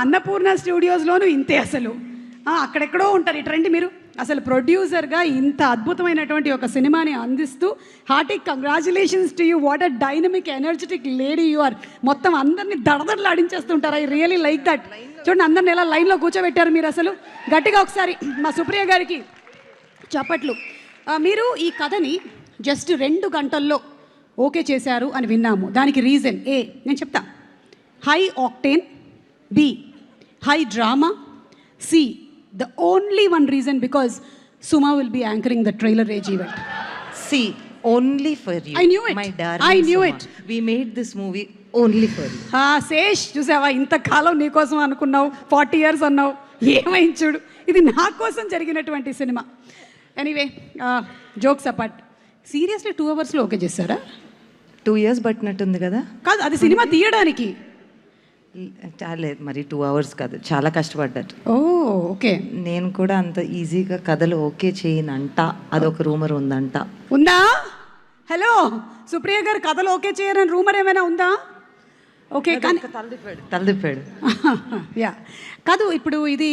అన్నపూర్ణ స్టూడియోస్లోనూ ఇంతే అసలు. అక్కడెక్కడో ఉంటారు. ఇటు రండి మీరు. అసలు ప్రొడ్యూసర్గా ఇంత అద్భుతమైనటువంటి ఒక సినిమాని అందిస్తూ hearty congratulations to you. What a dynamic energetic lady you are. మొత్తం అందరినీ దడదడలాడించేస్తుంటారు. I really like that. చూడండి అందరిని ఎలా లైన్లో కూర్చోబెట్టారు మీరు. అసలు గట్టిగా ఒకసారి మా సుప్రియ గారికి చప్పట్లు. మీరు ఈ కథని జస్ట్ 2 గంటల్లో ఓకే చేశారు అని విన్నాము. దానికి రీజన్ ఏ నేను చెప్తా. High octane, B high drama, C the only one reason because Suma will be anchoring the trailer age event. See, only for you. I knew it. My darling I knew Suma. it. We made this movie only for you. Sesh చూసావా, ఇంతకాలం నీ కోసం అనుకున్నావు, 40 years అన్నావు, ఏమైంది చూడు. ఇది నా కోసం జరిగినటువంటి cinema. Anyway jokes apart, seriously 2 అవర్స్లో ఓకే చేశారా? 2 years పట్టినట్టుంది కదా. కాదు, అది సినిమా తీయడానికి. లేదు మరి 2 hours కాదు, చాలా కష్టపడ్డారు. ఓకే. నేను కూడా అంత ఈజీగా కథలు ఓకే చేయనంట, అదొక రూమర్ ఉందంట. ఉందా? హలో సుప్రియ గారు, కథలు ఓకే చేయరని రూమర్ ఏమైనా ఉందా? ఓకే, కానీ తలదిప్పాడు. యా కాదు, ఇప్పుడు ఇది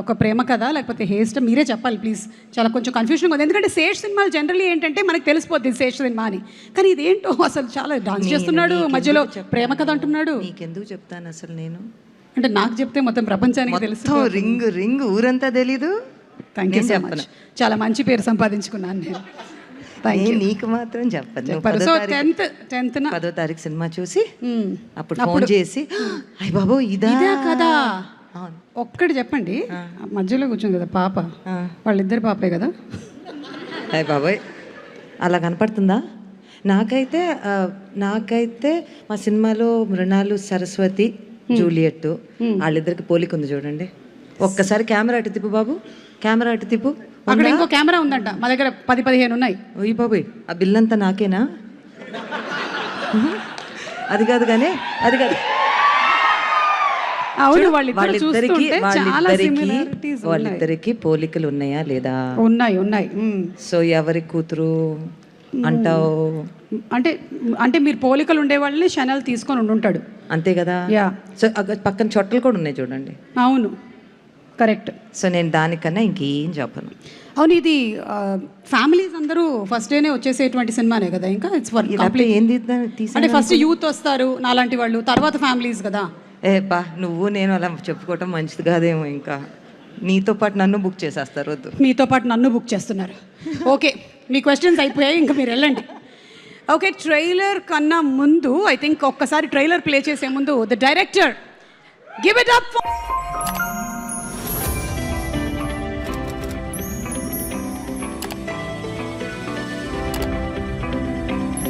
ఒక ప్రేమ కథ లేకపోతే హేస్ట్ మీరే చెప్పాలి ప్లీజ్. చాలా కొంచెం కన్ఫ్యూజన్ ఉంది, ఎందుకంటే శేష్ సినిమాలు జనరల్లీ ఏంటంటే మనకు తెలిసిపోద్ది శేష్ సినిమా అని. కానీ ఇదేంటో అసలు చాలా డాన్స్ చేస్తున్నాడు, మధ్యలో ప్రేమ కథ అంటున్నాడు. నీకెందుకు చెప్తాను అసలు నేను? అంటే నాకు చెప్తే మొత్తం ప్రపంచానికి తెలుసు. రింగ్ ఊరంతా తెలీదు. Thank you so much. చాలా మంచి పేరు సంపాదించుకున్నాను నేను. నీకు మాత్రం చెప్పను. 10వ తారీఖు సినిమా చూసి అప్పుడు ఫోన్ చేసి అయ్య బాబో ఇదా కదా ఒక్కటి చెప్పండి. మధ్యలో కూర్చుంది కదా పాప, వాళ్ళిద్దరు పాపే కదా. అయ్య బాబోయ్ అలా కనపడుతుందా? నాకైతే మా సినిమాలో మృణాలు, సరస్వతి, జూలియట్ వాళ్ళిద్దరికి పోలిక ఉంది చూడండి. ఒక్కసారి కెమెరా అటు తిప్పు బాబు, కెమెరా అటు తిప్పు. అక్కడ ఇంకో కెమెరా ఉందంట, మా దగ్గర 10-15 ఉన్నాయి. ఓయ్ బాబోయ్, ఆ బిల్ అంతా నాకేనా? అది కాదు కానీ అది కాదు. అవును, వాళ్ళిద్దరికి పోలికలు ఉన్నాయా లేదా? ఉన్నాయి. సో ఎవరి కూతురు అంటావు? అంటే మీరు పోలికలు ఉండే వాళ్ళని ఛానల్ తీసుకొని ఉంటాడు అంతే కదా. సో పక్కన చొట్టలు కూడా ఉన్నాయి చూడండి. అవును, కరెక్ట్. సో నేను దానికన్నా ఇంకేం చెప్పను. అవును, ఇది ఫ్యామిలీస్ అందరూ ఫస్ట్ డేనే వచ్చేసేటువంటి సినిమానే కదా. ఇంకా ఇట్స్ ఫర్ కంప్లీట్. అంటే ఫస్ట్ యూత్ వస్తారు నాలాంటి వాళ్ళు, తర్వాత ఫ్యామిలీస్ కదా. బా నువ్వు నేను అలా చెప్పుకోవటం మంచిది కాదేమో. ఇంకా నీతో పాటు నన్ను బుక్ చేసేస్తారు. వద్దు, మీతో పాటు నన్ను బుక్ చేస్తున్నారు. ఓకే, మీ క్వశ్చన్స్ అయిపోయాయి, ఇంకా మీరు వెళ్ళండి. ఓకే, ట్రైలర్ కన్నా ముందు ఐ థింక్ ఒక్కసారి ట్రైలర్ ప్లే చేసే ముందు the director give it up.